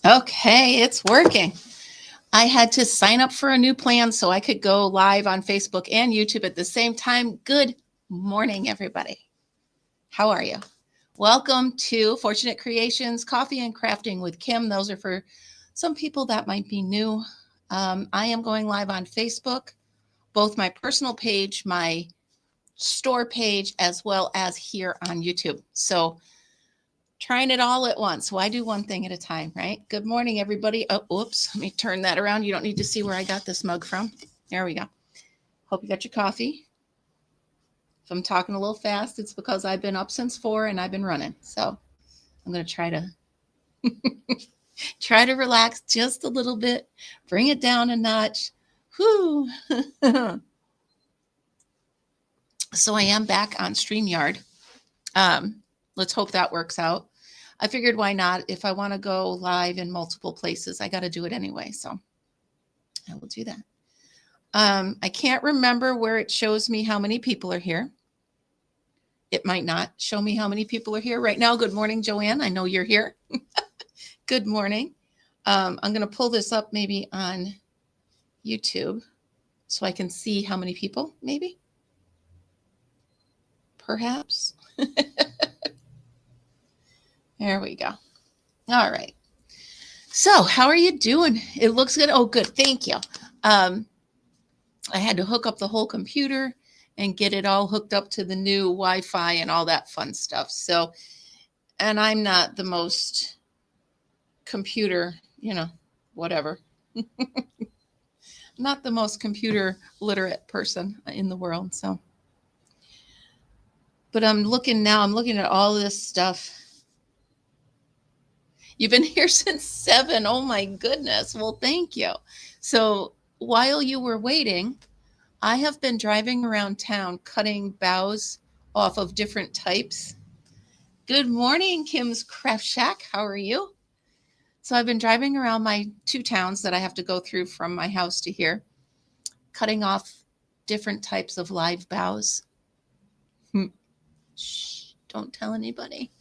Okay, it's working. I had to sign up for a new plan so I could go live on Facebook and YouTube at the same time. Good morning, everybody. How are you? Welcome to Fortunate Creations Coffee and Crafting with Kim. Those are for some people that might be new. I am going live on Facebook, both my personal page, my store page, as well as here on YouTube. So trying it all at once. Why do one thing at a time, right? Good morning, everybody. Oh, whoops. Let me turn that around. You don't need to see where I got this mug from. There we go. Hope you got your coffee. If I'm talking a little fast, it's because I've been up since 4 and I've been running. So I'm going to try to relax just a little bit, bring it down a notch. Whew. So I am back on StreamYard. Let's hope that works out. I figured why not? If I want to go live in multiple places, I got to do it anyway. So I will do that. I can't remember where it shows me how many people are here. It might not show me how many people are here right now. Good morning, Joanne. I know you're here. Good morning. I'm going to pull this up maybe on YouTube so I can see how many people, maybe. Perhaps. There we go. All right. So how are you doing? It looks good. Oh, good. Thank you. I had to hook up the whole computer and get it all hooked up to the new Wi-Fi and all that fun stuff. So, and I'm not the most computer, whatever. Not the most computer literate person in the world. So, but I'm looking at all this stuff. You've been here since 7. Oh my goodness. Well, thank you. So while you were waiting, I have been driving around town cutting boughs off of different types. Good morning, Kim's Craft Shack. How are you? So I've been driving around my 2 towns that I have to go through from my house to here, cutting off different types of live boughs. Shh, don't tell anybody.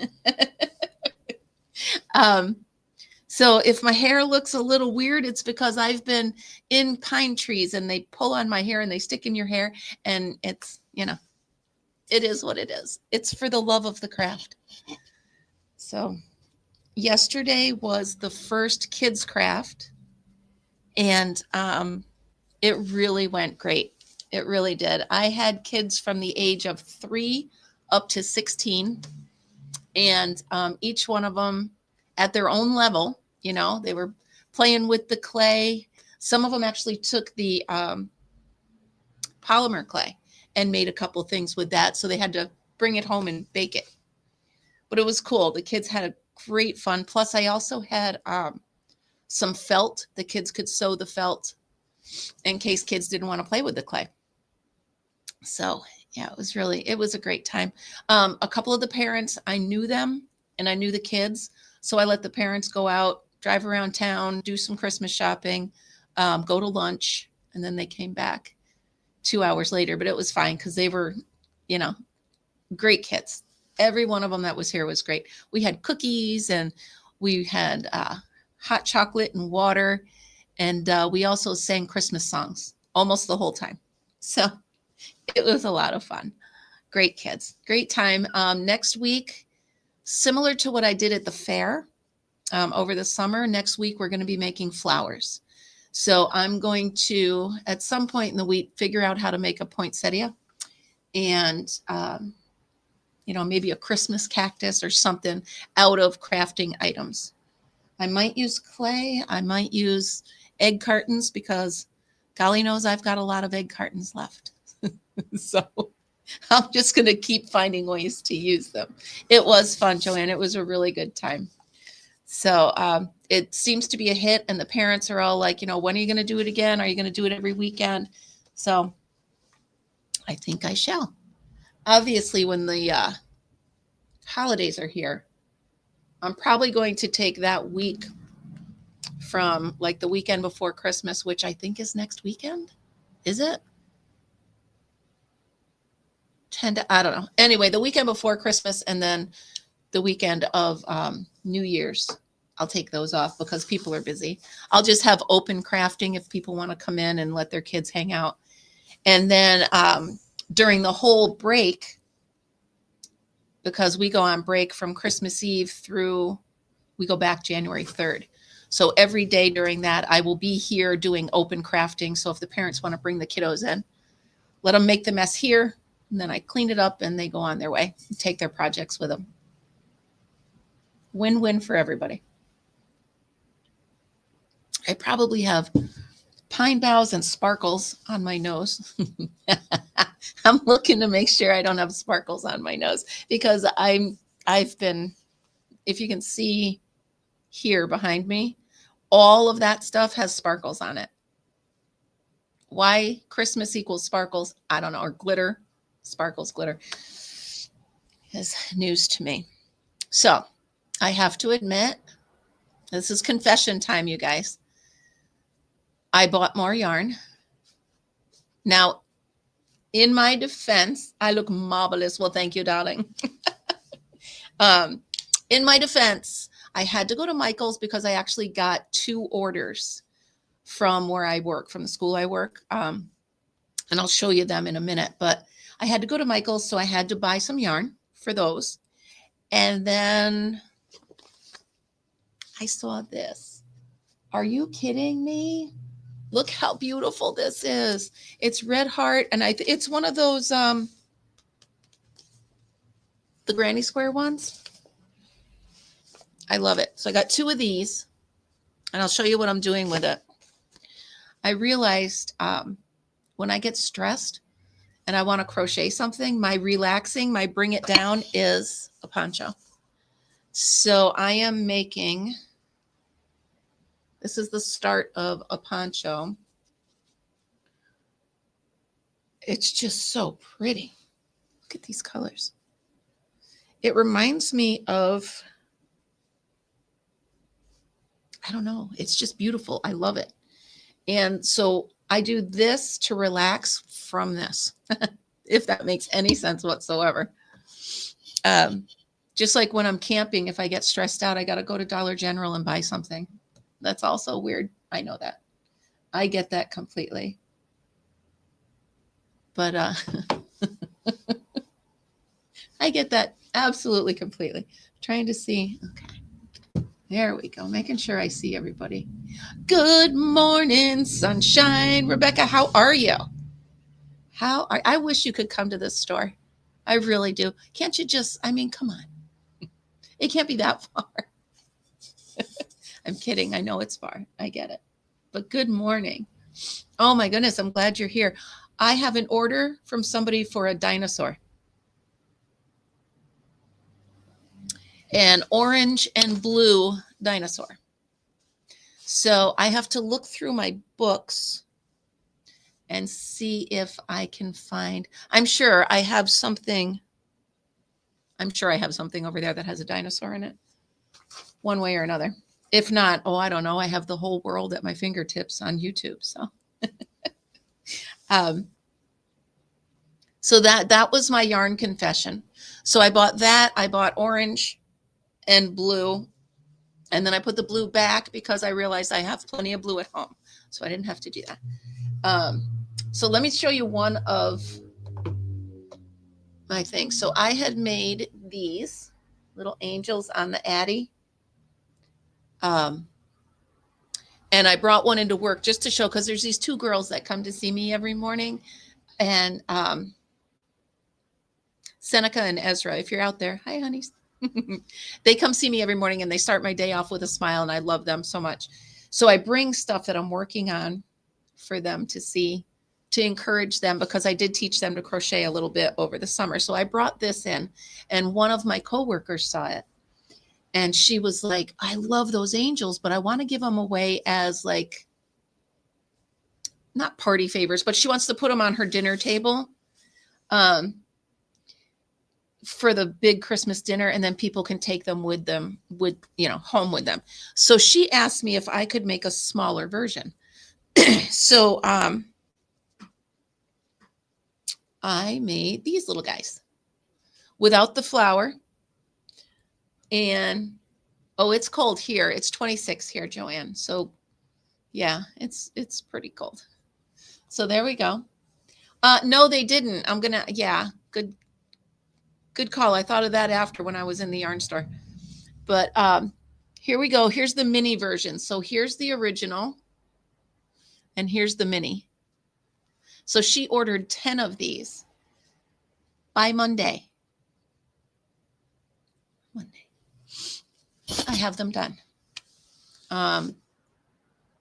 So if my hair looks a little weird, it's because I've been in pine trees and they pull on my hair and they stick in your hair, and it's, it is what it is. It's for the love of the craft. So yesterday was the first kids craft, and it really went great. It really did. I had kids from the age of 3 up to 16, and each one of them at their own level, they were playing with the clay. Some of them actually took the polymer clay and made a couple things with that. So they had to bring it home and bake it. But it was cool. The kids had a great fun. Plus, I also had some felt. The kids could sew the felt in case kids didn't want to play with the clay. So, yeah, it was a great time. A couple of the parents, I knew them and I knew the kids. So I let the parents go out, drive around town, do some Christmas shopping, go to lunch, and then they came back 2 hours later. But it was fine because they were, great kids. Every one of them that was here was great. We had cookies and we had hot chocolate and water. And we also sang Christmas songs almost the whole time. So it was a lot of fun. Great kids. Great time. Next week, similar to what I did at the fair over the summer, next week we're going to be making flowers. So I'm going to, at some point in the week, figure out how to make a poinsettia and, maybe a Christmas cactus or something out of crafting items. I might use clay. I might use egg cartons because golly knows I've got a lot of egg cartons left. So I'm just going to keep finding ways to use them. It was fun, Joanne. It was a really good time. So it seems to be a hit, and the parents are all like, when are you going to do it again? Are you going to do it every weekend? So I think I shall. Obviously, when the holidays are here, I'm probably going to take that week from like the weekend before Christmas, which I think is next weekend. Is it? I don't know. Anyway, the weekend before Christmas and then the weekend of New Year's. I'll take those off because people are busy. I'll just have open crafting if people want to come in and let their kids hang out. And then during the whole break, because we go on break from Christmas Eve through, we go back January 3rd. So every day during that, I will be here doing open crafting. So if the parents want to bring the kiddos in, let them make the mess here. And then I clean it up and they go on their way and take their projects with them. Win-win for everybody. I probably have pine boughs and sparkles on my nose. I'm looking to make sure I don't have sparkles on my nose because I've been, if you can see here behind me, all of that stuff has sparkles on it. Why Christmas equals sparkles, I don't know, or glitter, sparkles, glitter is news to me. So I have to admit, this is confession time, you guys. I bought more yarn. Now, in my defense, I look marvelous. Well, thank you, darling. In my defense, I had to go to Michael's because I actually got 2 orders from where I work, from the school I work. And I'll show you them in a minute. But I had to go to Michael's, so I had to buy some yarn for those. And then I saw this. Are you kidding me? Look how beautiful this is. It's Red Heart, and it's one of those, the Granny Square ones. I love it. So I got 2 of these, and I'll show you what I'm doing with it. I realized when I get stressed and I want to crochet something, my relaxing, my bring it down is a poncho. So I am making, this is the start of a poncho. It's just so pretty. Look at these colors. It reminds me of, I don't know, it's just beautiful. I love it. And so I do this to relax from this, if that makes any sense whatsoever. Just like when I'm camping, if I get stressed out, I got to go to Dollar General and buy something. That's also weird. I know that. I get that completely. But I get that absolutely completely. Trying to see. Okay. There we go. Making sure I see everybody. Good morning, sunshine. Rebecca, how are you? I wish you could come to this store. I really do. Can't you just, I mean, come on. It can't be that far. I'm kidding. I know it's far. I get it. But good morning. Oh my goodness. I'm glad you're here. I have an order from somebody for a dinosaur. An orange and blue dinosaur. So I have to look through my books and see if I can find, I'm sure I have something over there that has a dinosaur in it, one way or another. If not, oh, I don't know. I have the whole world at my fingertips on YouTube. So, so that was my yarn confession. So I bought that. I bought orange and blue, and then I put the blue back because I realized I have plenty of blue at home, so I didn't have to do that. So let me show you one of my things. So I had made these little angels on the Addy. And I brought one into work just to show, because there's these 2 girls that come to see me every morning. And Seneca and Ezra, if you're out there, hi, honeys. They come see me every morning and they start my day off with a smile, and I love them so much. So I bring stuff that I'm working on for them to see, to encourage them, because I did teach them to crochet a little bit over the summer. So I brought this in, and one of my coworkers saw it. And she was like, I love those angels, but I want to give them away as like, not party favors, but she wants to put them on her dinner table for the big Christmas dinner. And then people can take them with them, home with them. So she asked me if I could make a smaller version. So I made these little guys without the flower. And Oh, it's cold here. It's 26 here, Joanne. So yeah, it's pretty cold. So there we go. No, they didn't. Yeah, good call. I thought of that after when I was in the yarn store. But here we go. Here's the mini version. So here's the original, and here's the mini. So she ordered 10 of these by Monday. I have them done.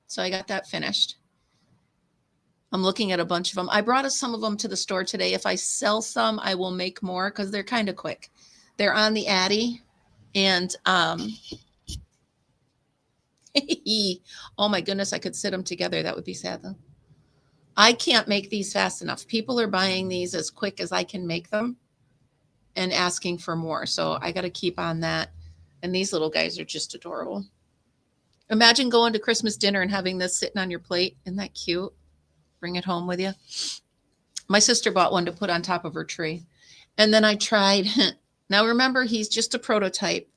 So I got that finished. I'm looking at a bunch of them. I brought some of them to the store today. If I sell some, I will make more because they're kind of quick. They're on the Addy, and oh my goodness, I could sit them together. That would be sad though. I can't make these fast enough. People are buying these as quick as I can make them and asking for more. So I got to keep on that. And these little guys are just adorable. Imagine going to Christmas dinner and having this sitting on your plate. Isn't that cute? Bring it home with you. My sister bought one to put on top of her tree. And then I tried. Now remember, he's just a prototype.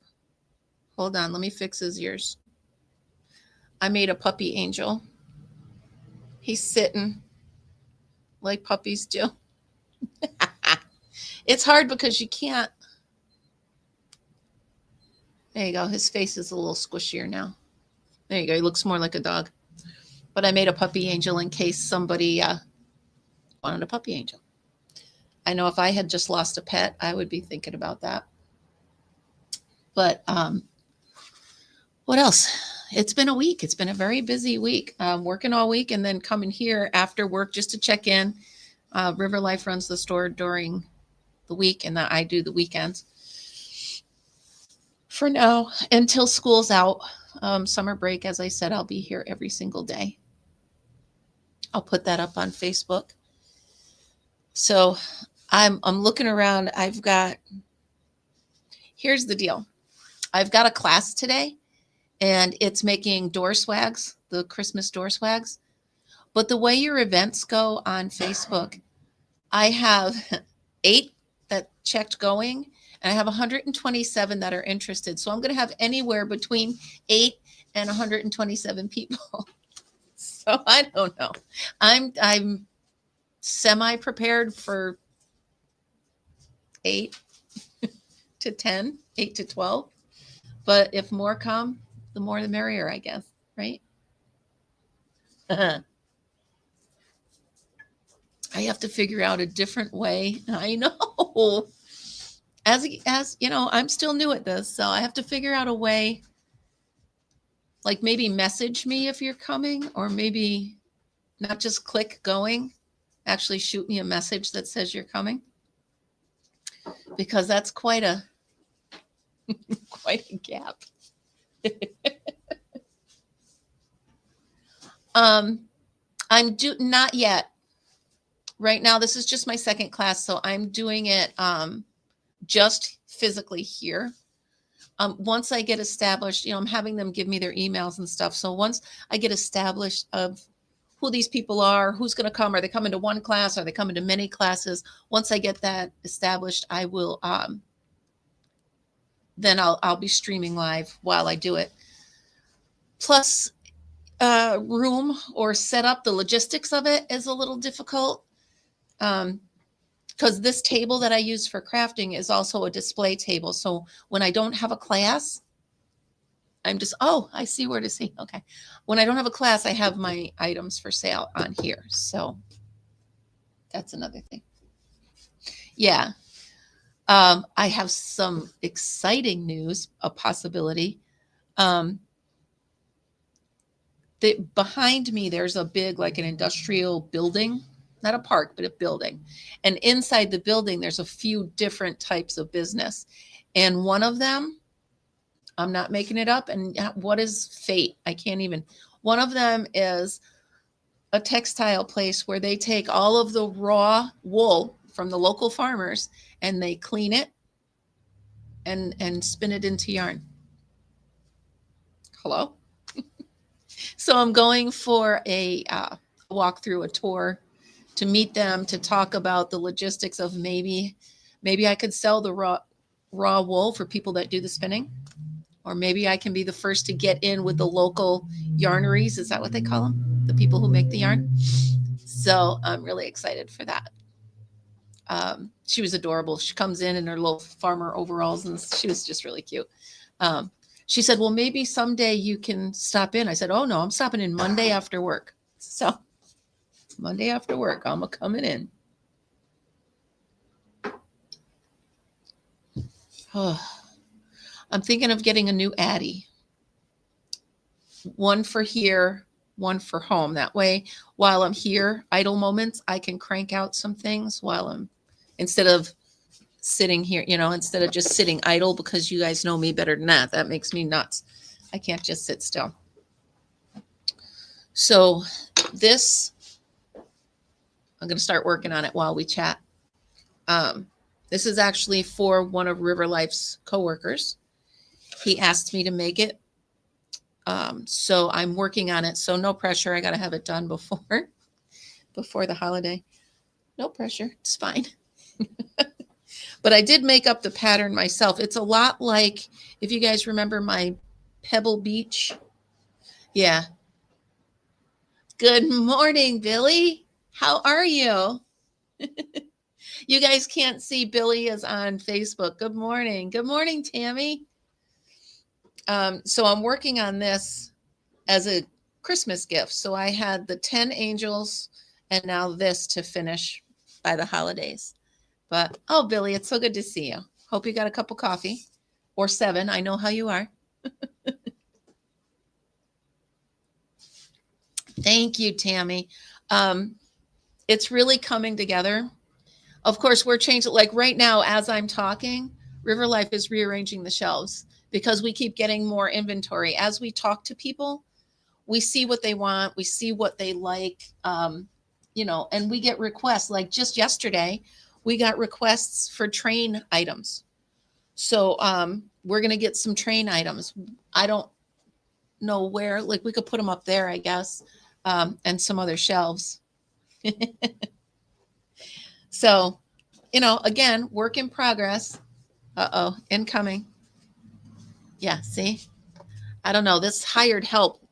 Hold on, let me fix his ears. I made a puppy angel. He's sitting like puppies do. It's hard because you can't. There you go. His face is a little squishier now. There you go. He looks more like a dog. But I made a puppy angel in case somebody wanted a puppy angel. I know if I had just lost a pet, I would be thinking about that. But what else? It's been a week. It's been a very busy week. Working all week and then coming here after work just to check in. River Life runs the store during the week, and I do the weekends. For now, until school's out, summer break, as I said, I'll be here every single day. I'll put that up on Facebook. So I'm looking around. Here's the deal. I've got a class today, and it's making door swags, the Christmas door swags. But the way your events go on Facebook, I have 8 that checked going, and I have 127 that are interested. So I'm going to have anywhere between 8 and 127 people. So I don't know. I'm semi-prepared for 8 to 10, 8 to 12. But if more come, the more the merrier, I guess, right? I have to figure out a different way. I know. As you know, I'm still new at this, so I have to figure out a way, like maybe message me if you're coming, or maybe not just click going, actually shoot me a message that says you're coming, because that's quite a gap. I'm not yet. Right now, this is just my second class, so I'm doing it just physically here. Once I get established, I'm having them give me their emails and stuff. So once I get established of who these people are, who's going to come, are they coming to one class? Are they coming to many classes? Once I get that established, I will, then I'll be streaming live while I do it. Plus, room or set up, the logistics of it is a little difficult. Because this table that I use for crafting is also a display table. So when I don't have a class, I see where to see. Okay. When I don't have a class, I have my items for sale on here. So that's another thing. Yeah. I have some exciting news, a possibility. Behind me, there's a big, like an industrial building. Not a park, but a building. And inside the building, there's a few different types of business. And one of them, I'm not making it up. And what is fate? I can't even. One of them is a textile place where they take all of the raw wool from the local farmers and they clean it and spin it into yarn. Hello? So I'm going for a walkthrough, a tour, to meet them, to talk about the logistics of maybe I could sell the raw wool for people that do the spinning, or maybe I can be the first to get in with the local yarneries. Is that what they call them? The people who make the yarn. So I'm really excited for that. She was adorable. She comes in her little farmer overalls, and she was just really cute. She said, well, maybe someday you can stop in. I said, oh no, I'm stopping in Monday after work. So Monday after work, I'm coming in. Oh, I'm thinking of getting a new Addy. One for here, one for home. That way, while I'm here, idle moments, I can crank out some things while I'm, instead of sitting here, instead of just sitting idle, because you guys know me better than that. That makes me nuts. I can't just sit still. So this, I'm going to start working on it while we chat. This is actually for one of River Life's coworkers. He asked me to make it. So I'm working on it. So no pressure. I got to have it done before the holiday. No pressure. It's fine. But I did make up the pattern myself. It's a lot like, if you guys remember my Pebble Beach. Yeah. Good morning, Billy. How are you? You guys can't see Billy is on Facebook. Good morning. Good morning, Tammy. So I'm working on this as a Christmas gift. So I had the 10 angels and now this to finish by the holidays. But, oh, Billy, it's so good to see you. Hope you got a cup of coffee or 7. I know how you are. Thank you, Tammy. It's really coming together. Of course, we're changing. Like right now, as I'm talking, River Life is rearranging the shelves because we keep getting more inventory. As we talk to people, we see what they want. We see what they like, and we get requests. Like just yesterday, we got requests for train items. So we're going to get some train items. I don't know where, like we could put them up there, I guess, and some other shelves. So, again, work in progress. Uh-oh, incoming. Yeah, see? I don't know. This hired help.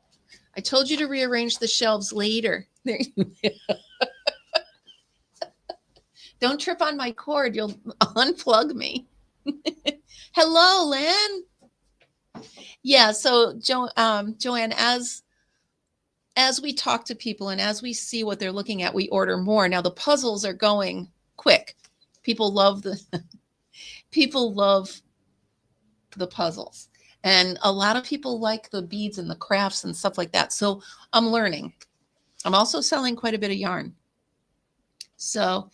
I told you to rearrange the shelves later. Don't trip on my cord. You'll unplug me. Hello, Lynn. Yeah, so Joanne, as we talk to people and as we see what they're looking at, we order more. Now the puzzles are going quick. People love the puzzles. And a lot of people like the beads and the crafts and stuff like that. So I'm learning. I'm also selling quite a bit of yarn. So,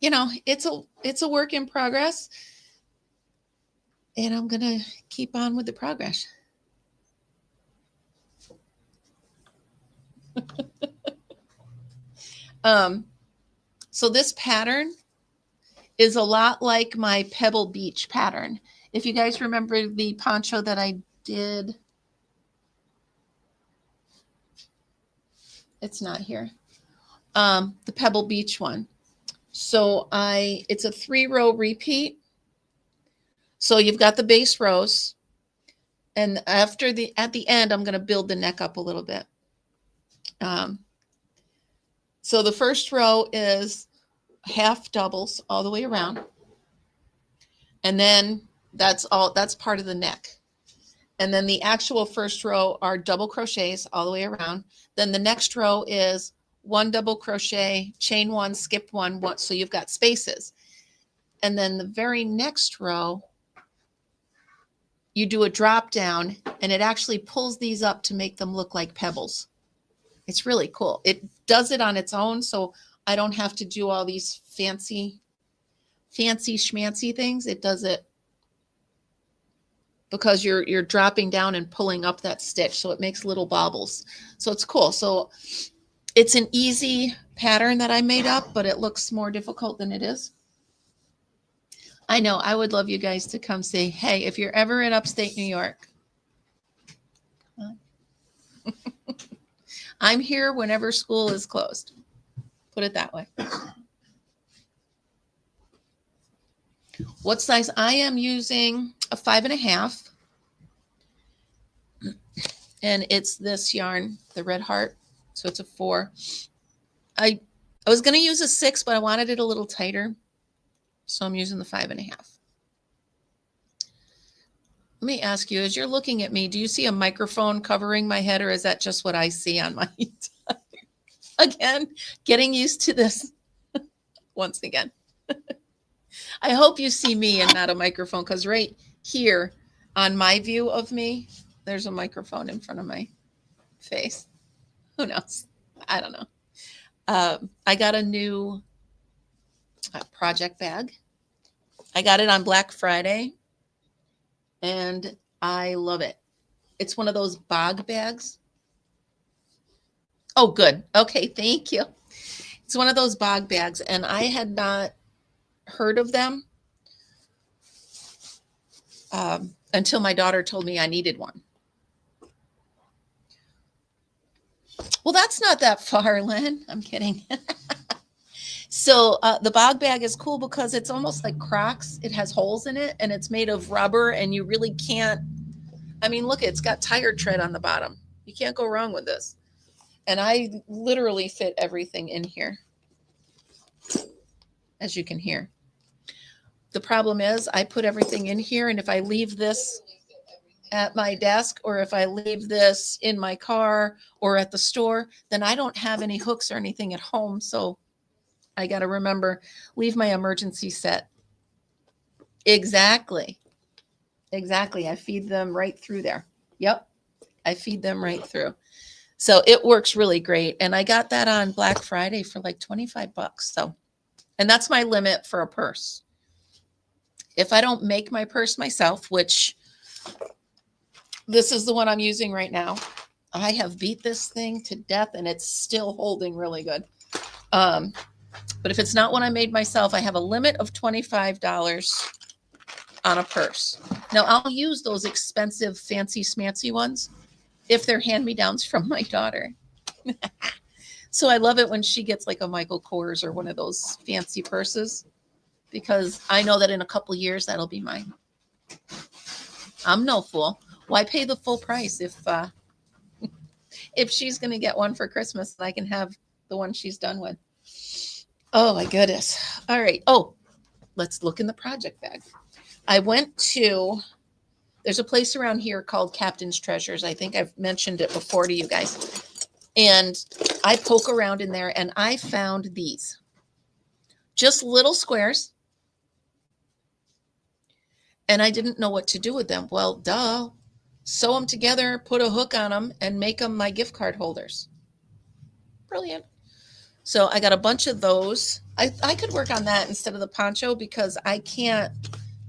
it's a work in progress. And I'm going to keep on with the progress. So this pattern is a lot like my Pebble Beach pattern. If you guys remember the poncho that I did, it's not here. The Pebble Beach one. So it's a 3-row repeat. So you've got the base rows, and at the end, I'm going to build the neck up a little bit. So the first row is half doubles all the way around. And then that's part of the neck. And then the actual first row are double crochets all the way around. Then the next row is 1 double crochet, chain 1, skip 1, so you've got spaces. And then the very next row, you do a drop down, and it actually pulls these up to make them look like pebbles. It's really cool. It does it on its own, so I don't have to do all these fancy schmancy things. It does it because you're dropping down and pulling up that stitch, so it makes little bobbles. So it's cool. So it's an easy pattern that I made up, but it looks more difficult than it is. I know. I would love you guys to come say, hey, if you're ever in upstate New York, I'm here whenever school is closed. Put it that way. What size? I am using a 5.5. And it's this yarn, the Red Heart. So it's a 4. I was going to use a 6, but I wanted it a little tighter. So I'm using the 5.5. Let me ask you, as you're looking at me, do you see a microphone covering my head, or is that just what I see on my time? Again, getting used to this once again. I hope you see me and not a microphone, because right here on my view of me, there's a microphone in front of my face. Who knows? I don't know. I got a new project bag. I got it on Black Friday, and I love it. It's one of those bog bags. Oh, good. Okay, thank you. It's one of those bog bags, and I had not heard of them until my daughter told me I needed one. Well, that's not that far, Len. I'm kidding. So the bog bag is cool because it's almost like Crocs. It has holes in it, and it's made of rubber, and you really can't. I mean, look, it's got tire tread on the bottom. You can't go wrong with this. And I literally fit everything in here, as you can hear. The problem is I put everything in here, and if I leave this at my desk, or if I leave this in my car or at the store, then I don't have any hooks or anything at home. So I got to remember, leave my emergency set. Exactly. Exactly. I feed them right through there. Yep. I feed them right through. So it works really great. And I got that on Black Friday for like $25. So, and that's my limit for a purse. If I don't make my purse myself, which this is the one I'm using right now, I have beat this thing to death, and it's still holding really good. But if it's not one I made myself, I have a limit of $25 on a purse. Now, I'll use those expensive, fancy, smancy ones if they're hand-me-downs from my daughter. So I love it when she gets like a Michael Kors or one of those fancy purses, because I know that in a couple years that'll be mine. I'm no fool. Why pay the full price if she's going to get one for Christmas, and I can have the one she's done with? Oh my goodness. All right. Oh, let's look in the project bag. I went to, there's a place around here called Captain's Treasures. I think I've mentioned it before to you guys. And I poke around in there, and I found these. Just little squares. And I didn't know what to do with them. Well, duh. Sew them together, put a hook on them, and make them my gift card holders. Brilliant. So I got a bunch of those. I could work on that instead of the poncho, because I can't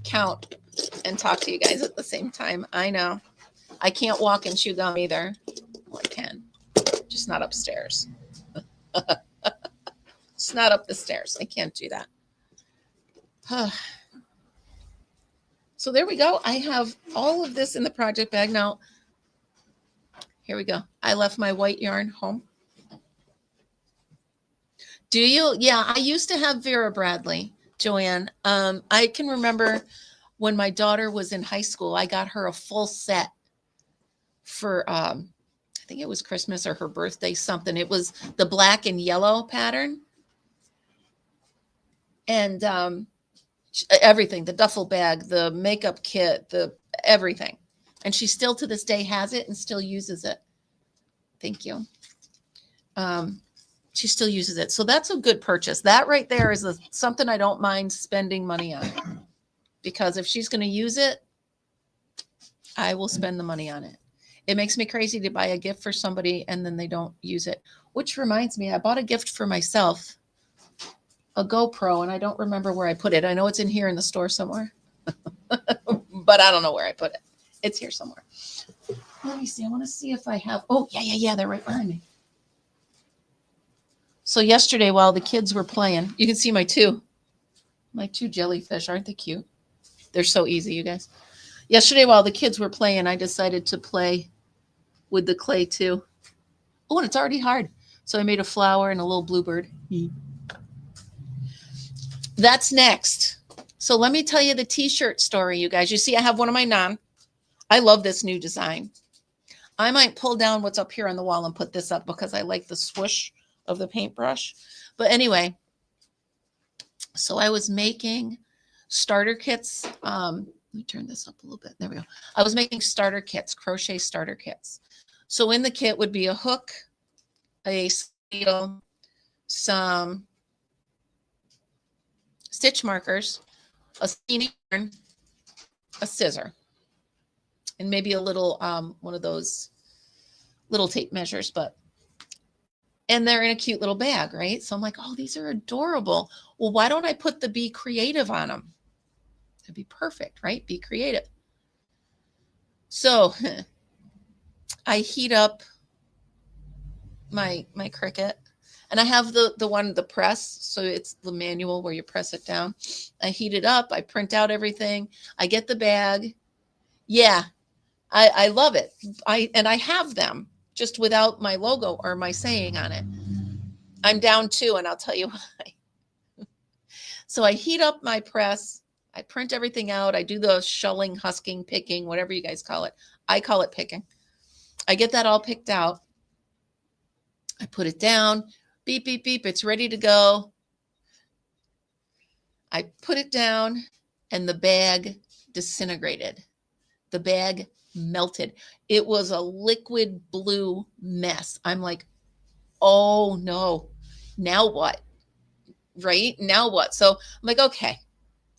count and talk to you guys at the same time. I know. I can't walk and chew gum either. Well, I can. Just not upstairs. It's not up the stairs. I can't do that. So there we go. I have all of this in the project bag. Now, here we go. I left my white yarn home. Do you? Yeah, I used to have Vera Bradley, Joanne. I can remember when my daughter was in high school, I got her a full set for, I think it was Christmas or her birthday, something. It was the black and yellow pattern. And everything, the duffel bag, the makeup kit, the everything. And she still to this day has it and still uses it. Thank you. She still uses it. So that's a good purchase. That right there is something I don't mind spending money on, because if she's going to use it, I will spend the money on it. It makes me crazy to buy a gift for somebody and then they don't use it. Which reminds me, I bought a gift for myself, a GoPro, and I don't remember where I put it. I know it's in here in the store somewhere, but I don't know where I put it. It's here somewhere. Let me see. I want to see if I have. Oh, yeah. They're right behind me. So yesterday, while the kids were playing, you can see my two jellyfish. Aren't they cute? They're so easy, you guys. Yesterday, while the kids were playing, I decided to play with the clay too. Oh, and it's already hard. So I made a flower and a little bluebird. That's next. So let me tell you the t-shirt story, you guys. You see, I have one of my I love this new design. I might pull down what's up here on the wall and put this up because I like the swoosh of the paintbrush. But anyway, so I was making starter kits. Let me turn this up a little bit. There we go. I was making starter kits, crochet starter kits. So in the kit would be a hook, a needle, some stitch markers, a skein yarn, a scissor, and maybe a little one of those little tape measures, and they're in a cute little bag, right? So I'm like, oh, these are adorable. Well, why don't I put the Be Creative on them? It'd be perfect, right? Be creative. So I heat up my Cricut, and I have the press. So it's the manual where you press it down. I heat it up. I print out everything. I get the bag. Yeah, I love it. I have them just without my logo or my saying on it. I'm down 2, and I'll tell you why. So I heat up my press. I print everything out. I do the shulling, husking, picking, whatever you guys call it. I call it picking. I get that all picked out. I put it down. Beep, beep, beep. It's ready to go. I put it down, and the bag disintegrated. The bag melted. It was a liquid blue mess. I'm like, oh no, now what? Right? Now what? So I'm like, okay,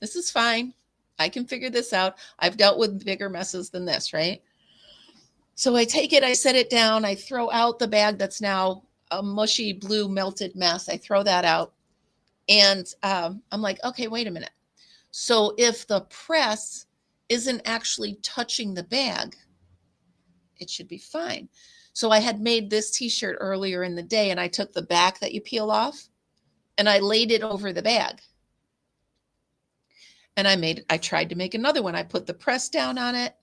this is fine. I can figure this out. I've dealt with bigger messes than this, right? So I take it, I set it down, I throw out the bag that's now a mushy blue melted mess. I throw that out. And I'm like, okay, wait a minute. So if the press isn't actually touching the bag, it should be fine. So I had made this t-shirt earlier in the day, and I took the back that you peel off and I laid it over the bag. And I tried to make another one. I put the press down on it.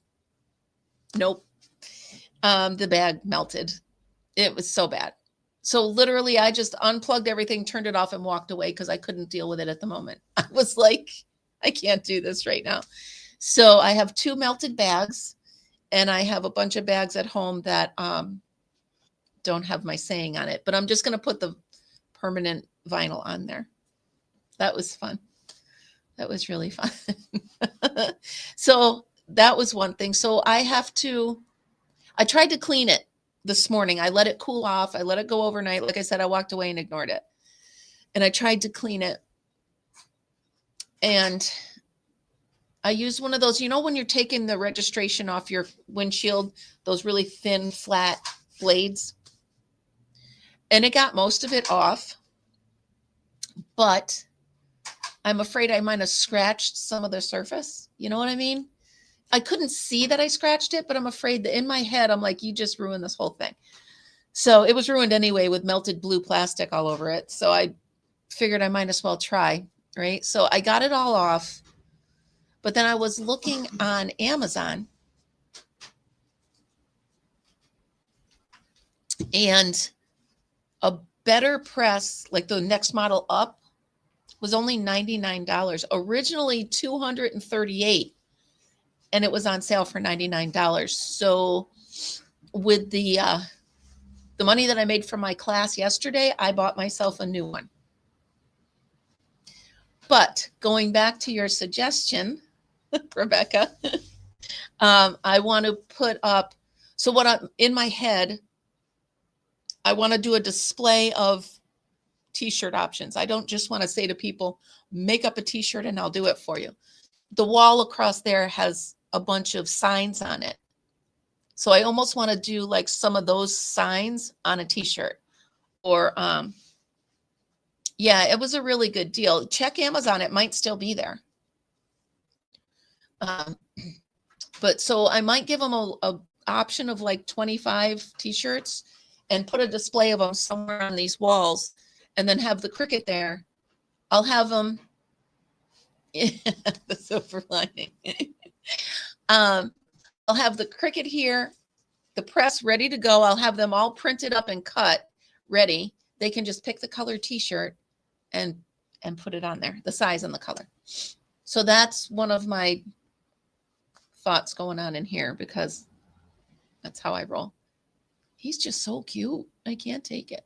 Nope. The bag melted. It was so bad. So literally I just unplugged everything, turned it off, and walked away because I couldn't deal with it at the moment. I was like, I can't do this right now. So I have 2 melted bags, and I have a bunch of bags at home that don't have my saying on it, but I'm just going to put the permanent vinyl on there. That was fun. That was really fun. So that was one thing. So I tried to clean it this morning. I let it cool off. I let it go overnight. Like I said, I walked away and ignored it. And I tried to clean it. And I used one of those, when you're taking the registration off your windshield, those really thin, flat blades. And it got most of it off. But I'm afraid I might have scratched some of the surface. You know what I mean? I couldn't see that I scratched it, but I'm afraid that in my head, I'm like, you just ruined this whole thing. So it was ruined anyway with melted blue plastic all over it. So I figured I might as well try, right? So I got it all off. But then I was looking on Amazon, and a better press, like the next model up, was only $99. Originally $238, and it was on sale for $99. So with the money that I made from my class yesterday, I bought myself a new one. But going back to your suggestion, Rebecca, I want to put up, so what I'm in my head, I want to do a display of t-shirt options. I don't just want to say to people, make up a t-shirt and I'll do it for you. The wall across there has a bunch of signs on it. So I almost want to do like some of those signs on a t-shirt. Or yeah, it was a really good deal. Check Amazon, it might still be there. But so I might give them a option of like 25 t-shirts and put a display of them somewhere on these walls, and then have the Cricut there. I'll have them, the silver lining. I'll have the Cricut here, the press ready to go. I'll have them all printed up and cut, ready. They can just pick the color t-shirt and put it on there, the size and the color. So that's one of my thoughts going on in here, because that's how I roll. He's just so cute. I can't take it.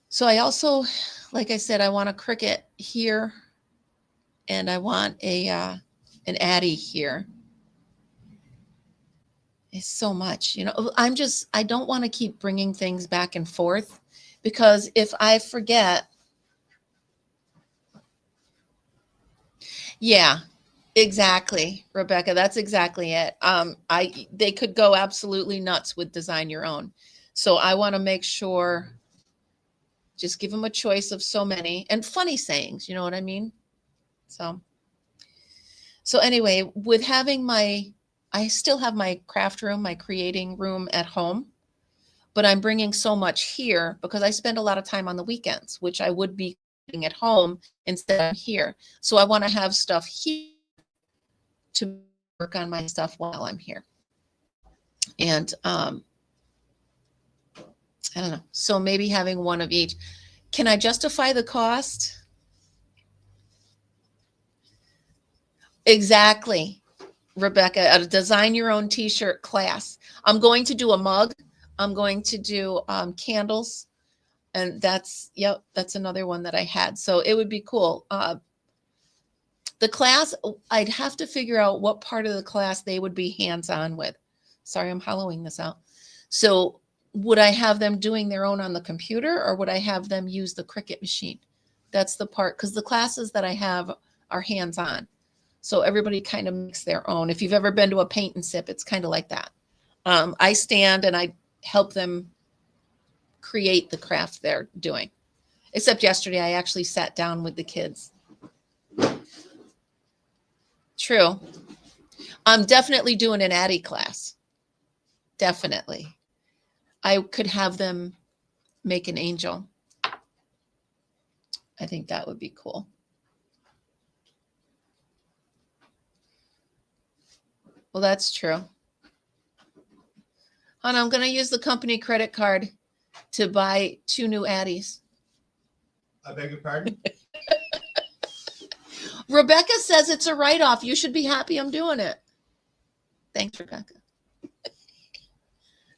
So I also, like I said, I want a Cricket here, and I want a an Addy here. It's so much, you know. I don't want to keep bringing things back and forth, because if I forget, yeah, exactly, Rebecca. That's exactly it. They could go absolutely nuts with design your own. So I want to make sure, just give them a choice of so many and funny sayings. You know what I mean? So anyway, with having I still have my craft room, my creating room at home, but I'm bringing so much here because I spend a lot of time on the weekends, which I would be doing at home instead of here. So I want to have stuff here to work on my stuff while I'm here. And I don't know. So maybe having one of each. Can I justify the cost? Exactly, Rebecca. A design your own t-shirt class. I'm going to do a mug. I'm going to do candles. And that's another one that I had. So it would be cool. The class, I'd have to figure out what part of the class they would be hands-on with. Sorry, I'm hollowing this out. So would I have them doing their own on the computer, or would I have them use the Cricut machine? That's the part, because the classes that I have are hands-on. So everybody kind of makes their own. If you've ever been to a paint and sip, it's kind of like that. I stand and I help them create the craft they're doing. Except yesterday, I actually sat down with the kids. True. I'm definitely doing an Addy class. Definitely. I could have them make an angel. I think that would be cool. Well, that's true. Hon, I'm going to use the company credit card to buy 2 new Addies. I beg your pardon? Rebecca says it's a write-off. You should be happy I'm doing it. Thanks, Rebecca.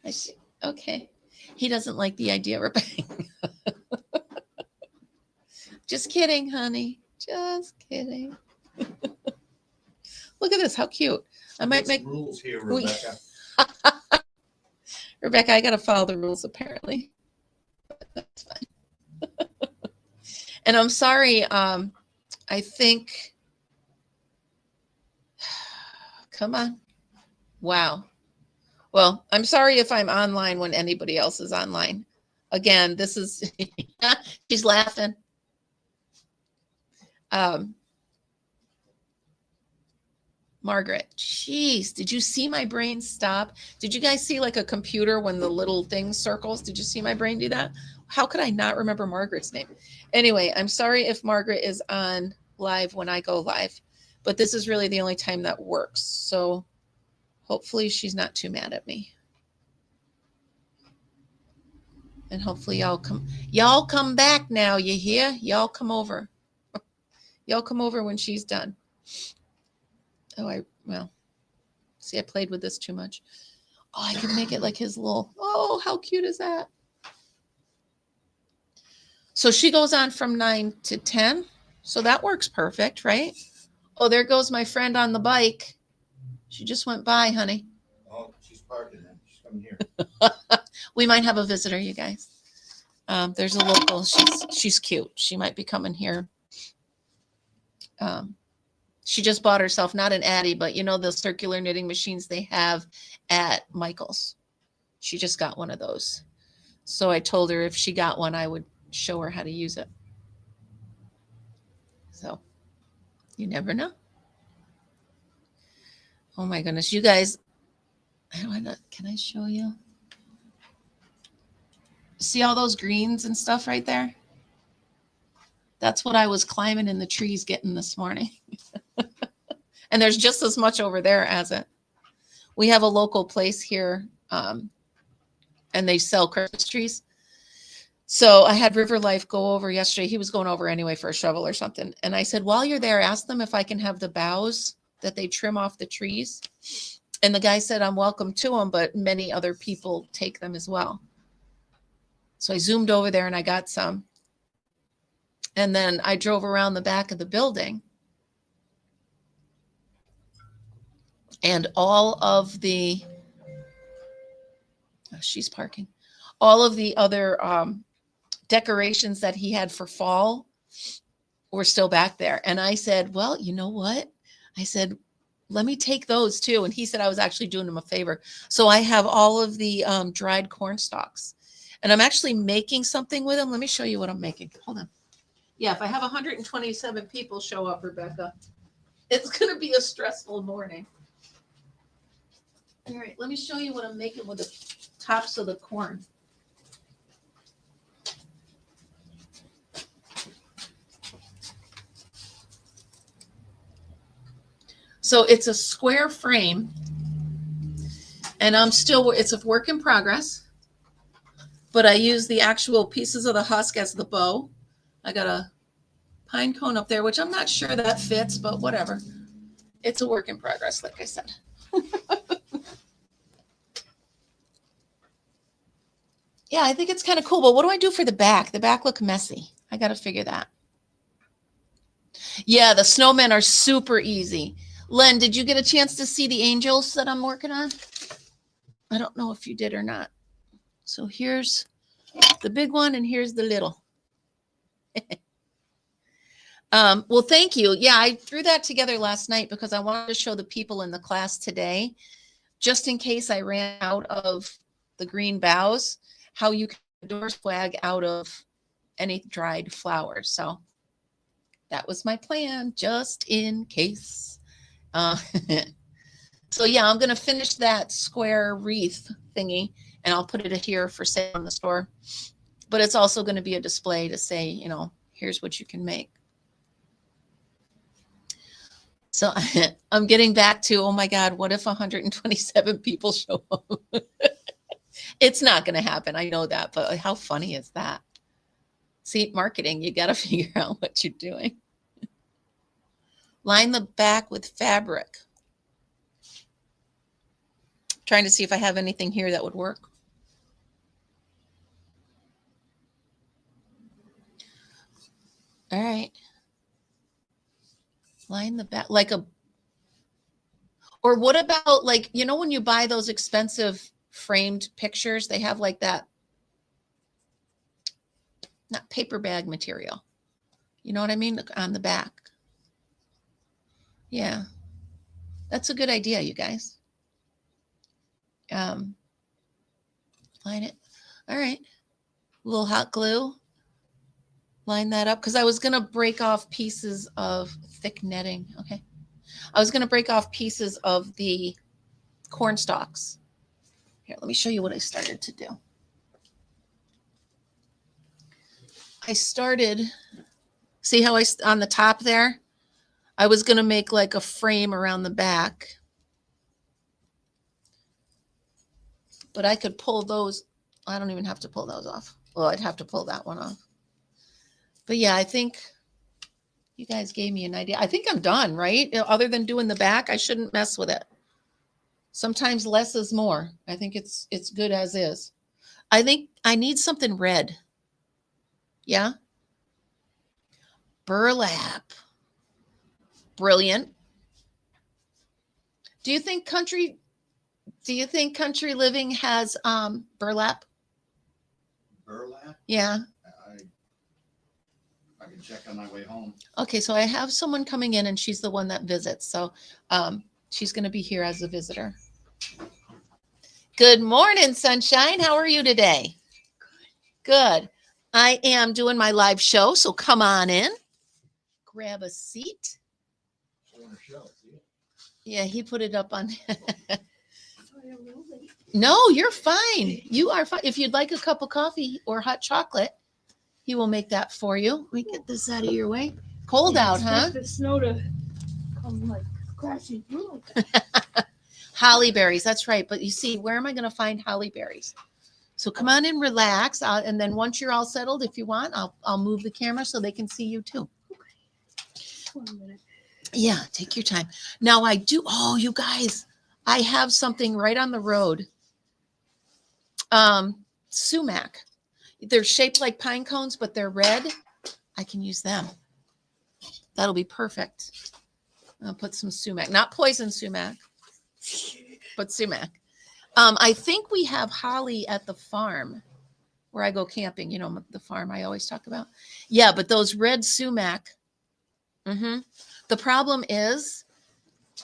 I see. Okay. He doesn't like the idea, Rebecca. Just kidding, honey. Just kidding. Look at this. How cute. I might make rules here, Rebecca. Rebecca, I got to follow the rules apparently. That's fine. And I'm sorry. I think, come on. Wow. Well, I'm sorry if I'm online when anybody else is online. Again, this is, she's laughing. Margaret, jeez, did you see my brain stop? Did you guys see like a computer when the little thing circles? Did you see my brain do that? How could I not remember Margaret's name? Anyway, I'm sorry if Margaret is on live when I go live, but this is really the only time that works. So hopefully she's not too mad at me. And hopefully y'all come back now. You hear? Y'all come over. Y'all come over when she's done. Oh, well, see, I played with this too much. Oh, I can make it like his little, oh, how cute is that? So she goes on from 9 to 10. So that works perfect, right? Oh, there goes my friend on the bike. She just went by, honey. Oh, she's parking then. She's coming here. We might have a visitor, you guys. There's a local. She's cute. She might be coming here. She just bought herself not an Addy, but you know the circular knitting machines they have at Michael's. She just got one of those. So I told her if she got one, I would show her how to use it. So you never know. Oh my goodness, you guys. Can I show you? See all those greens and stuff right there? That's what I was climbing in the trees getting this morning. And there's just as much over there as it. We have a local place here, and they sell Christmas trees. So I had River Life go over yesterday. He was going over anyway for a shovel or something. And I said, while you're there, ask them if I can have the boughs that they trim off the trees And the guy said, I'm welcome to them, but many other people take them as well. So I zoomed over there and I got some. And then I drove around the back of the building. And all of the, she's parking, all of the other decorations that he had for fall were still back there. And I said, well, you know what? I said, let me take those too. And he said I was actually doing him a favor. So I have all of the dried corn stalks. And I'm actually making something with them. Let me show you what I'm making. Hold on. Yeah, if I have 127 people show up, Rebecca, it's going to be a stressful morning. All right, let me show you what I'm making with the tops of the corn. So it's a square frame, and it's a work in progress, but I use the actual pieces of the husk as the bow. I got a pine cone up there, which I'm not sure that fits, but whatever. It's a work in progress, like I said. Yeah, I think it's kind of cool, but what do I do for the back? The back look messy. I got to figure that. Yeah, the snowmen are super easy. Len, did you get a chance to see the angels that I'm working on? I don't know if you did or not. So here's the big one and here's the little. Well, thank you. Yeah, I threw that together last night because I wanted to show the people in the class today, just in case I ran out of the green boughs, how you can door swag out of any dried flowers. So that was my plan, just in case. So yeah, I'm going to finish that square wreath thingy and I'll put it here for sale in the store. But it's also going to be a display to say, you know, here's what you can make. So I'm getting back to, oh my God, what if 127 people show up? It's not going to happen. I know that, but how funny is that? See, marketing, you got to figure out what you're doing. Line the back with fabric. Trying to see if I have anything here that would work. All right. Line the back like a, or what about like, you know, when you buy those expensive framed pictures, they have like that, not paper bag material. You know what I mean? On the back. Yeah. That's a good idea, you guys. Line it. All right. A little hot glue. Line that up because I was going to break off pieces of thick netting. Okay. I was going to break off pieces of the corn stalks. Here, let me show you what I started to do. I started, see how on the top there, I was going to make like a frame around the back. But I could pull those. I don't even have to pull those off. Well, I'd have to pull that one off. But yeah, I think you guys gave me an idea. I think I'm done, right? Other than doing the back, I shouldn't mess with it. Sometimes less is more. I think it's good as is. I think I need something red. Yeah. Burlap. Brilliant. Do you think country living has burlap? Burlap? Yeah. I can check on my way home. Okay, so I have someone coming in and she's the one that visits. So she's going to be here as a visitor. Good morning, sunshine. How are you today? Good. I am doing my live show, so come on in. Grab a seat. Yeah, he put it up on. No, you're fine. You are fine. If you'd like a cup of coffee or hot chocolate, he will make that for you. Let me get this out of your way. Cold out, huh? The snow to come like crashing through. Holly berries, that's right. But you see, where am I going to find holly berries? So come on and relax. And then once you're all settled, if you want, I'll move the camera so they can see you too. Okay. 1 minute. Yeah, take your time. Now I do. Oh, you guys, I have something right on the road. Sumac. They're shaped like pine cones, but they're red. I can use them. That'll be perfect. I'll put some sumac, not poison sumac, but sumac. I think we have holly at the farm where I go camping, you know, the farm I always talk about. Yeah, but those red sumac. The problem is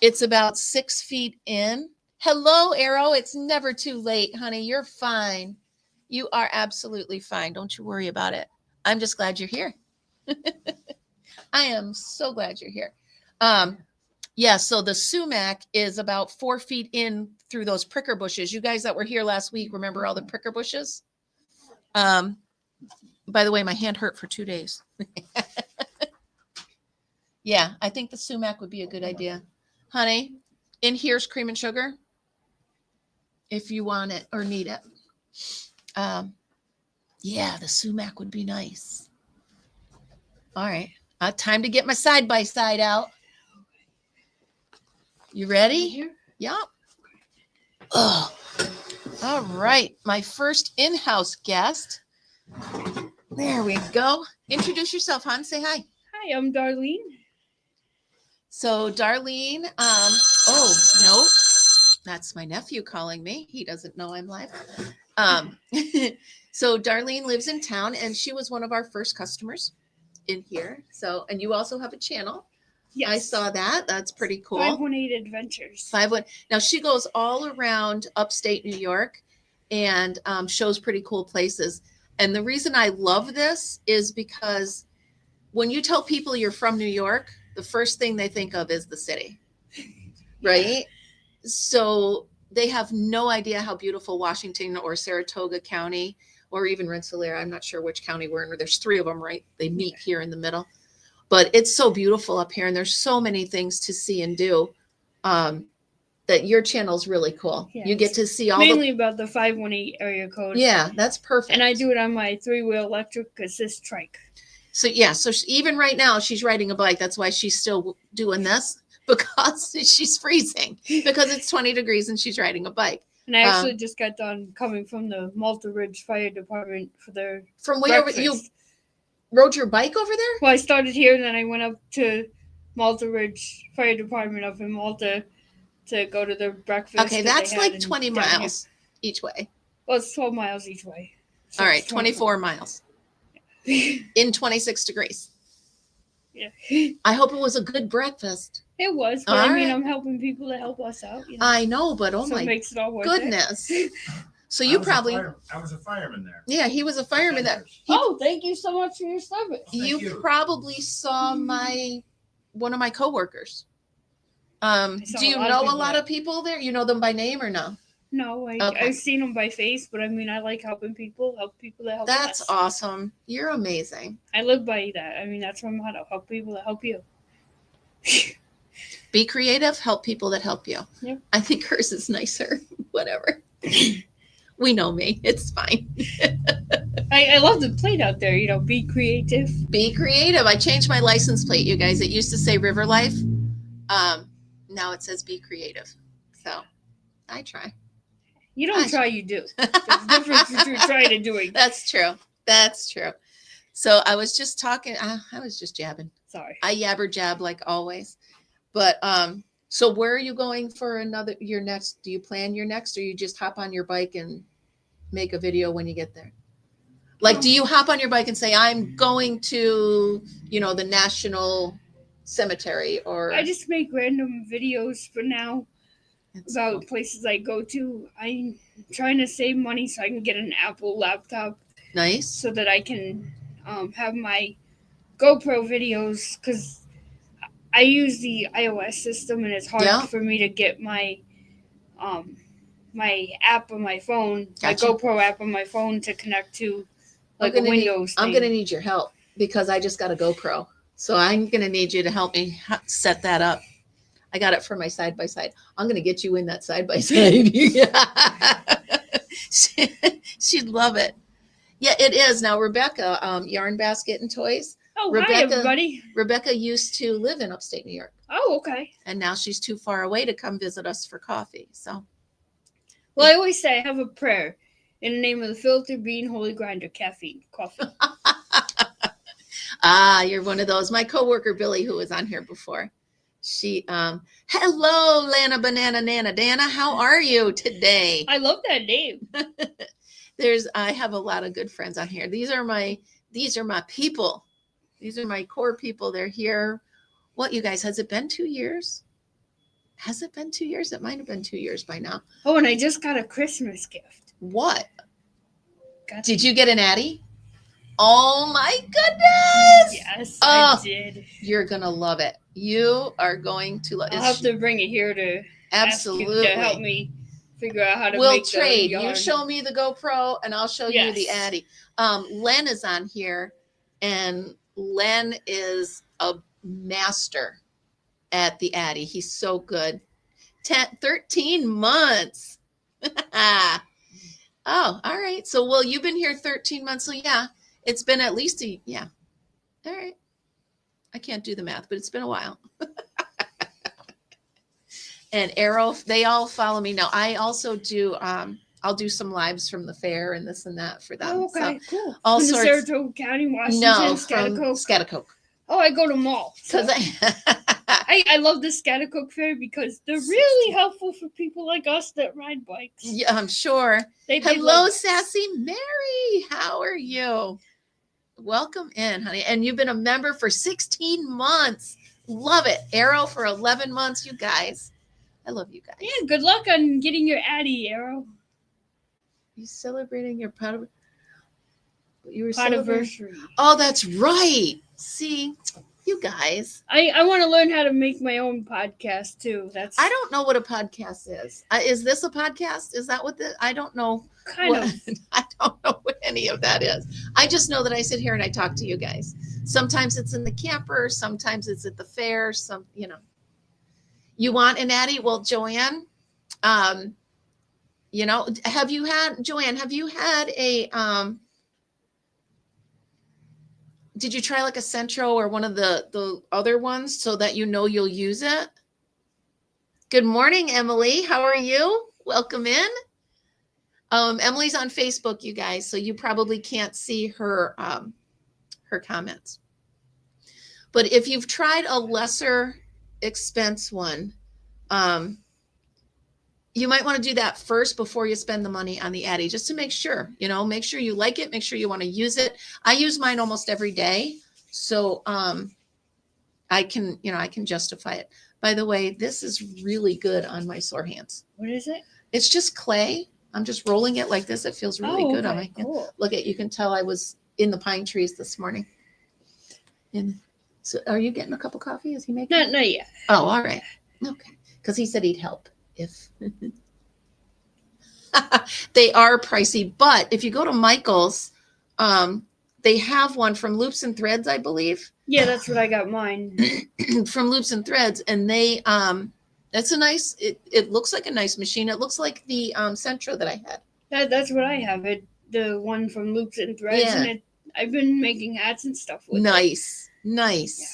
it's about 6 feet in. Hello, Arrow. It's never too late, honey. You're fine. You are absolutely fine. Don't you worry about it. I'm just glad you're here. I am so glad you're here. Yeah, so the sumac is about 4 feet in through those pricker bushes. You guys that were here last week, remember all the pricker bushes? By the way, my hand hurt for 2 days. Yeah, I think the sumac would be a good idea. Honey, in here's cream and sugar if you want it or need it. Yeah, the sumac would be nice. All right, time to get my side-by-side out. You ready? Yep. Oh, all right. My first in-house guest. There we go. Introduce yourself, hon. Say hi. Hi, I'm Darlene. So Darlene, oh, no, that's my nephew calling me. He doesn't know I'm live. So Darlene lives in town and she was one of our first customers in here. So, and you also have a channel. Yes. I saw that. That's pretty cool. 518 Adventures. 51. Now she goes all around upstate New York and shows pretty cool places. And the reason I love this is because when you tell people you're from New York, the first thing they think of is the city, right? So they have no idea how beautiful Washington or Saratoga County or even Rensselaer, I'm not sure which county we're in, or there's 3 of them, right? They meet here in the middle. But it's so beautiful up here, and there's so many things to see and do that your channel's really cool. Yeah, you get to see all mainly about the 518 area code. Yeah, that's perfect. And I do it on my 3-wheel electric assist trike. So yeah, so even right now she's riding a bike. That's why she's still doing this, because she's freezing because it's 20 degrees and she's riding a bike. And I actually just got done coming from the Malta Ridge Fire Department for their From where breakfast. you rode your bike over there? Well, I started here, and then I went up to Malta Ridge Fire Department up in Malta to go to their breakfast. Okay, that's like 20 miles each way. Well, it's 12 miles each way. So All right, 24 miles in 26 degrees. Yeah. I hope it was a good breakfast. It was, but All I mean, right. I'm helping people to help us out. You know? I know, but oh So it my makes it all worth goodness. it. So you probably, I was a fireman there. yeah, he was a fireman that Oh, thank you so much for your service. you you. probably saw one of my coworkers. saw Do you a lot of know a people lot there. of people there? You know them by name or no? No, Okay. I've seen them by face, but I mean, I like helping people, help people that help That's us. awesome. You're amazing. I live by that. I mean, that's my motto: help people that help you. Be creative, help people that help you. Yep. I think hers is nicer. Whatever. We know me. It's fine. I love the plate out there. You know, be creative. Be creative. I changed my license plate, you guys. It used to say River Life. Now it says be creative. So I try. You don't try, you do. There's a difference between trying and doing. That's true. That's true. So I was just talking. I was just jabbing. Sorry. I yabber jab like always. But so where are you going for your next? Do you plan your next, or you just hop on your bike and make a video when you get there? Like, do you hop on your bike and say, I'm going to, the National Cemetery, or I just make random videos for now It's about cool. places I go to. I'm trying to save money so I can get an Apple laptop Nice. so that I can have my GoPro videos, because I use the iOS system and it's hard Yeah. for me to get my my app on my phone, Gotcha. my GoPro app on my phone to connect to like a gonna need- Windows I'm thing. going to need your help because I just got a GoPro. So I'm going to need you to help me set that up. I got it for my side-by-side. I'm going to get you in that side-by-side. She'd love it. Yeah, it is. Now, Rebecca, Yarn Basket and Toys. Oh, Rebecca- hi everybody. Rebecca used to live in upstate New York. Oh, okay. And now she's too far away to come visit us for coffee. So Well, I always say I have a prayer in the name of the Filter Bean Holy Grinder Caffeine Coffee. you're one of those. My coworker Billy, who was on here before, she hello, Lana Banana Nana Dana. How are you today? I love that name. I have a lot of good friends on here. These are my people. These are my core people. They're here. What, you guys, has it been 2 years? Has it been 2 years? It might have been 2 years by now. Oh, and I just got a Christmas gift. What? Got Did you get an Addy? Oh my goodness! Yes, Oh, I did. You're gonna love it. You are going to love it. I'll have to bring it here to Absolutely ask you to help me figure out how to we'll make trade. the yarn. You show me the GoPro and I'll show you the Yes. Addy. Len is on here, and Len is a master at the Addy. He's so good. 13 months. Oh, all right. So, well, you've been here 13 months. So, yeah, it's been at least yeah. All right. I can't do the math, but it's been a while. And Arrow, they all follow me now. I also do, I'll do some lives from the fair and this and that for them. Oh, okay, So, cool. all From sorts- the Saratoga County, Washington, no, from Scotticoke. Scotticoke. Oh, I go to mall. So Because I love the Scotticoke Fair because they're really helpful for people like us that ride bikes. yeah, I'm sure. They Hello, love it. Sassy Mary. How are you? Welcome in, honey. And you've been a member for 16 months. Love it. Arrow for 11 months, you guys. I love you guys. Yeah, good luck on getting your Addy, Arrow. You celebrating your you were celebrating. Anniversary. Oh, that's right. See, you guys. I want to learn how to make my own podcast too. That's I don't know what a podcast is. Is this a podcast? Is that what I don't know. kind of. I don't know what any of that is. I just know that I sit here and I talk to you guys. Sometimes it's in the camper, sometimes it's at the fair, You want an Addy? Well, Joanne, Joanne, have you had a did you try like a Centro or one of the other ones so that you'll use it? Good morning, Emily. How are you? Welcome in. Emily's on Facebook, you guys, so you probably can't see her comments. But if you've tried a lesser expense one, you might want to do that first before you spend the money on the Addy, just to make sure, make sure you like it, make sure you want to use it. I use mine almost every day. So, I can justify it. By the way, this is really good on my sore hands. What is it? It's just clay. I'm just rolling it like this. It feels really good on my hand. Cool. Look you can tell I was in the pine trees this morning. And so are you getting a cup of coffee? Is he making it? Not yet. Oh, all right. Okay. Because he said he'd help if they are pricey. But if you go to Michael's, they have one from Loops and Threads, I believe. Yeah, that's what I got mine. From Loops and Threads. And they that's a nice, it looks like a nice machine. It looks like the Centro that I had. That's what I have. The one from Loops and Threads, Yeah. and I've been making hats and stuff with it. Nice. Yeah.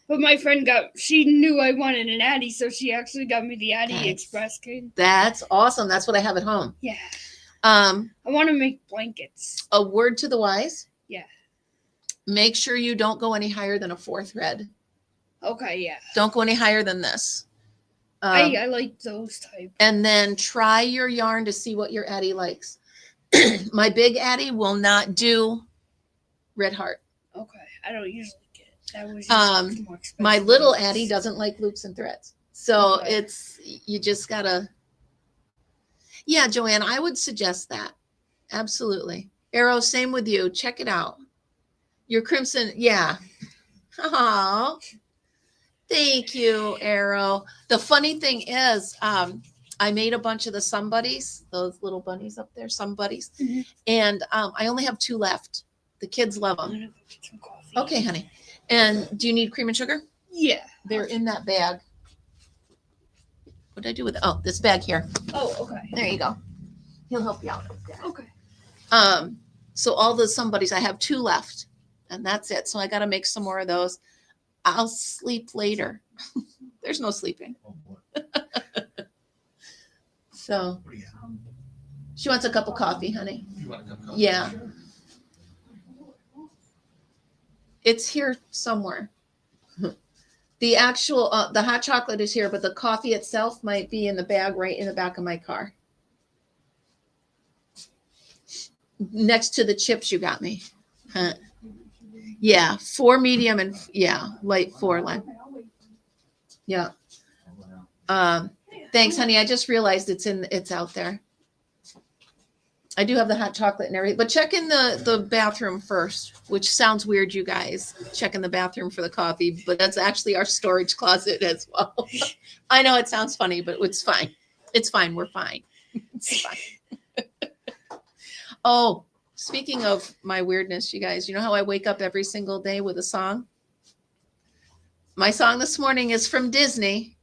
But my friend she knew I wanted an Addy, so she actually got me the Addy Nice. Express kit. That's awesome. That's what I have at home. Yeah. I want to make blankets. A word to the wise. Yeah. Make sure you don't go any higher than a 4 thread. Okay, yeah. Don't go any higher than this. I like those type. And then try your yarn to see what your Addy likes. My big Addy will not do Red Heart. Okay, I don't usually get it. That was just more expensive. My little Addy doesn't like Loops and Threads. So Okay. you just gotta. Yeah, Joanne, I would suggest that. Absolutely. Arrow, same with you. Check it out. Your crimson, yeah. Oh, thank you, Arrow. The funny thing is, I made a bunch of the Sun Buddies, those little bunnies up there, Sun Buddies, Mhm. and I only have 2 left. The kids love I'm them. gonna go get some coffee. Okay, honey. And do you need cream and sugar? Yeah. They're in that bag. What did I do with it? Oh, this bag here. Oh, okay. There you go. He'll help you out. Okay. So all the somebodies, I have 2 left, and that's it. So I got to make some more of those. I'll sleep later. There's no sleeping. Oh, boy. So What do you got? she wants a cup of coffee, honey. You want a cup of coffee? Yeah. It's here somewhere. The actual, the hot chocolate is here, but the coffee itself might be in the bag right in the back of my car. Next to the chips you got me. Huh. Yeah, 4 medium and light 4 line. Yeah. Thanks, honey. I just realized it's out there. I do have the hot chocolate and everything, but check in the bathroom first, which sounds weird, you guys. Check in the bathroom for the coffee, but that's actually our storage closet as well. I know it sounds funny, but it's fine. It's fine. We're fine. It's fine. Oh, speaking of my weirdness, you guys, you know how I wake up every single day with a song? My song this morning is from Disney.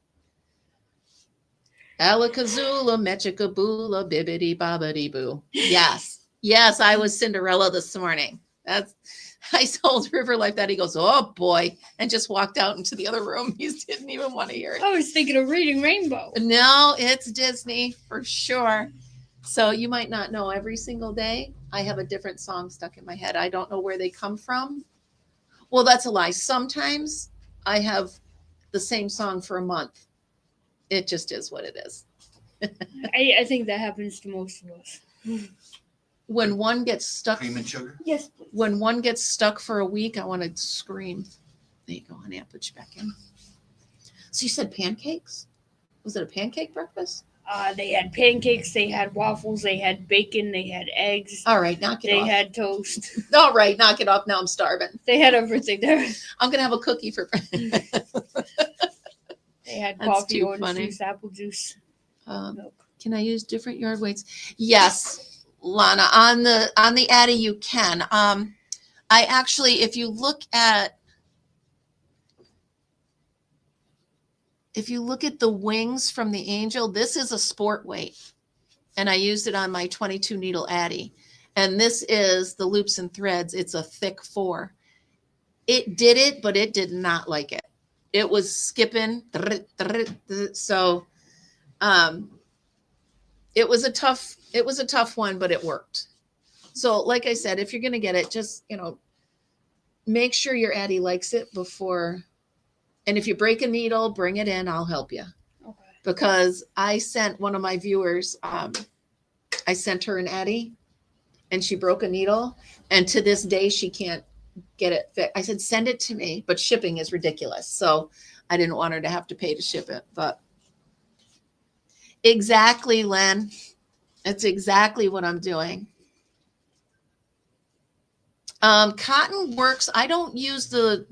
Alakazoola, Mechikaboola, bibbidi bobbidi boo. Yes. Yes, I was Cinderella this morning. I told River Life that. He goes, oh boy, and just walked out into the other room. He didn't even want to hear it. I was thinking of Reading Rainbow. No, it's Disney for sure. So you might not know, every single day I have a different song stuck in my head. I don't know where they come from. Well, that's a lie. Sometimes I have the same song for a month. It just is what it is. I think that happens to most of us. When one gets stuck, Cream and sugar? Yes, please. when one gets stuck for a week, I want to scream. There you go, honey. I'll put you back in. So you said pancakes? Was it a pancake breakfast? They had pancakes, they had waffles, they had bacon, they had eggs, All right, knock it they off. had toast. All right, knock it off. Now I'm starving. They had everything there. I'm gonna have a cookie for. They had That's coffee, too orange funny. juice, apple juice, milk. Can I use different yard weights? Yes, Lana. On the Addy, you can. I actually, if you look at the wings from the Angel, this is a sport weight, and I used it on my 22 needle Addy. And this is the Loops and Threads. It's a thick 4. It did it, but it did not like it. It was skipping. So, it was a tough one, but it worked. So like I said, if you're going to get it, just, make sure your Addy likes it before. And if you break a needle, bring it in. I'll help you. Okay. Because I sent one of my viewers, I sent her an Addy and she broke a needle. And to this day, she can't get it fixed. I said, send it to me, but shipping is ridiculous. So I didn't want her to have to pay to ship it, but exactly, Len. It's exactly what I'm doing. Cotton works. I don't use the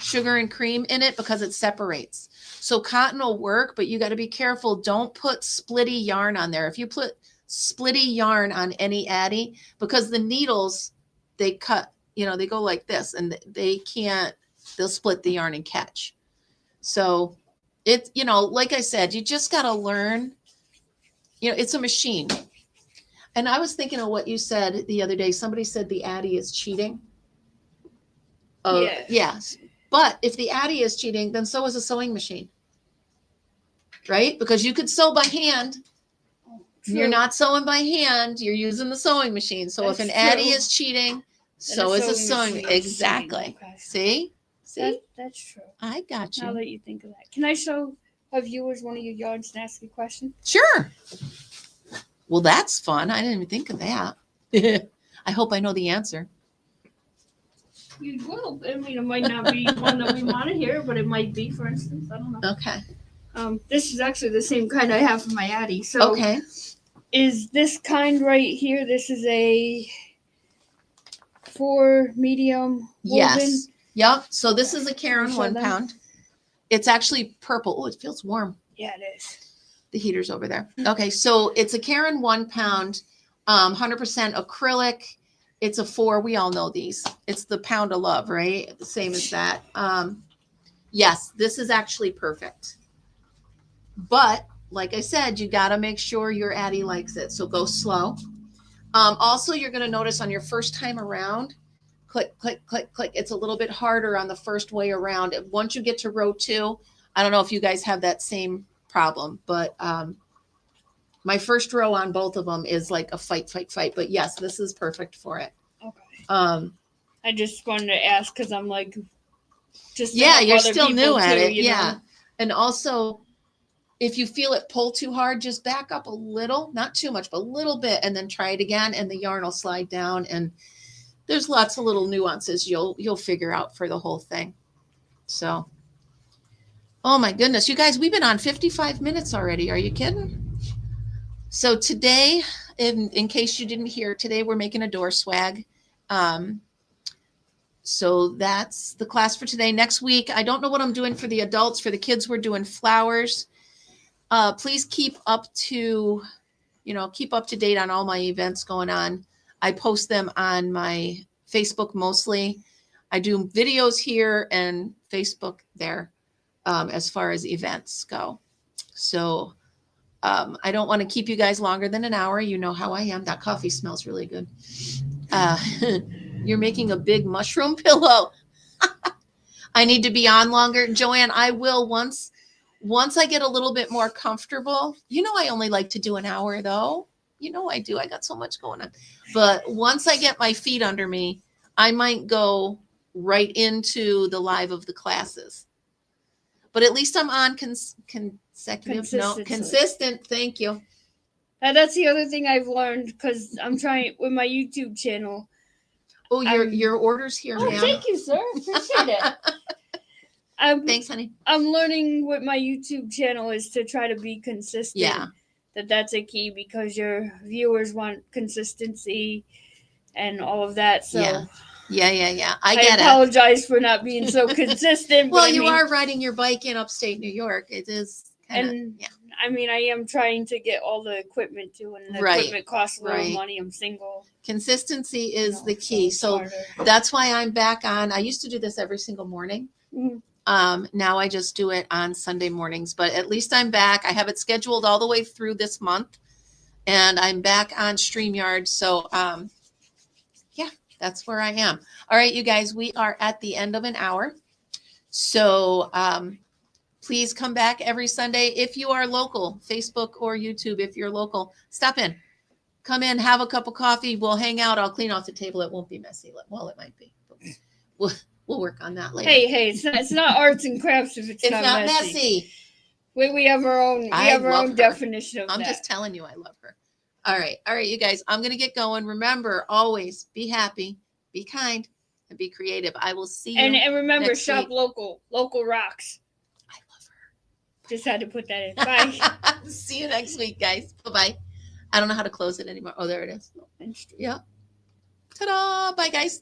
sugar and cream in it because it separates. So cotton will work, but you got to be careful. Don't put splitty yarn on there. If you put splitty yarn on any Addy, because the needles, they cut, they go like this and they'll split the yarn and catch. So it's, like I said, you just got to learn, it's a machine. And I was thinking of what you said the other day. Somebody said the Addy is cheating. Yeah. Yes. But if the Addy is cheating, then so is a sewing machine. Right? Because you could sew by hand. True. You're not sewing by hand. You're using the sewing machine. So That's if an Addy true. is cheating, Then so is a sewing. machine is Exactly. cheating. Okay. See? That's true. I got Now you. that you think of that, can I show our viewers one of your yards and ask a question? Sure. Well, that's fun. I didn't even think of that. I hope I know the answer. You will. I mean, it might not be one that we want to hear, but it might be, for instance. I don't know. Okay. This is actually the same kind I have for my Addy. So, Okay. is this kind right here? This is a 4 medium woven. Yes. Yep. So this is a Karen Show 1 them. pound. It's actually purple. Oh, it feels warm. Yeah, it is. The heater's over there. Okay. So it's a Karen 1 pound, 100% acrylic. It's a 4. We all know these. It's the Pound of Love, right? The same as that. Yes, this is actually perfect. But like I said, you got to make sure your Addy likes it. So go slow. Also, you're going to notice on your first time around, click, click, click, click. It's a little bit harder on the first way around. Once you get to row 2, I don't know if you guys have that same problem, but my first row on both of them is like a fight. But yes, this is perfect for it. Okay. I just wanted to ask because I'm like, just to yeah, help you're other still people new at too, it. you Yeah. know? And also, if you feel it pull too hard, just back up a little, not too much, but a little bit, and then try it again, and the yarn will slide down. And there's lots of little nuances you'll figure out for the whole thing. So, oh my goodness, you guys, we've been on 55 minutes already. Are you kidding? So today, in case you didn't hear, today we're making a door swag. So that's the class for today. Next week, I don't know what I'm doing for the adults. For the kids, we're doing flowers. Please keep up to date on all my events going on. I post them on my Facebook mostly. I do videos here and Facebook there as far as events go. So I don't want to keep you guys longer than an hour. You know how I am. That coffee smells really good. You're making a big mushroom pillow. I need to be on longer. Joanne, I will once I get a little bit more comfortable. You know, I only like to do an hour though. You know I do. I got so much going on. But once I get my feet under me, I might go right into the live of the classes. But at least I'm on consistent. Thank you. That's the other thing I've learned because I'm trying with my YouTube channel. Oh, your order's here, ma'am. Thank you, sir. Appreciate it. Thanks, honey. I'm learning with my YouTube channel is to try to be consistent. Yeah. That's a key because your viewers want consistency and all of that. So yeah. I get it. apologize for not being so consistent. Well, you are riding your bike in upstate New York. It is I mean, I am trying to get all the equipment too, and the equipment costs a little money. I'm single. Consistency is the key. So that's why I'm back on. I used to do this every single morning. Mm-hmm. Now I just do it on Sunday mornings, but at least I'm back. I have it scheduled all the way through this month, and I'm back on StreamYard. So, that's where I am. All right, you guys, we are at the end of an hour. So, please come back every Sunday. If you are local, Facebook or YouTube, if you're local, stop in, come in, have a cup of coffee. We'll hang out. I'll clean off the table. It won't be messy. Well, it might be. We'll work on that later. Hey, it's not arts and crafts if it's not messy. We have our own definition of that. I'm just telling you, I love her. All right, you guys. I'm gonna get going. Remember, always be happy, be kind, and be creative. I will see you. And remember, next shop week. Local. Local rocks. I love her. Just had to put that in. Bye. See you next week, guys. Bye-bye. I don't know how to close it anymore. Oh, there it is. Yeah. Ta-da. Bye, guys.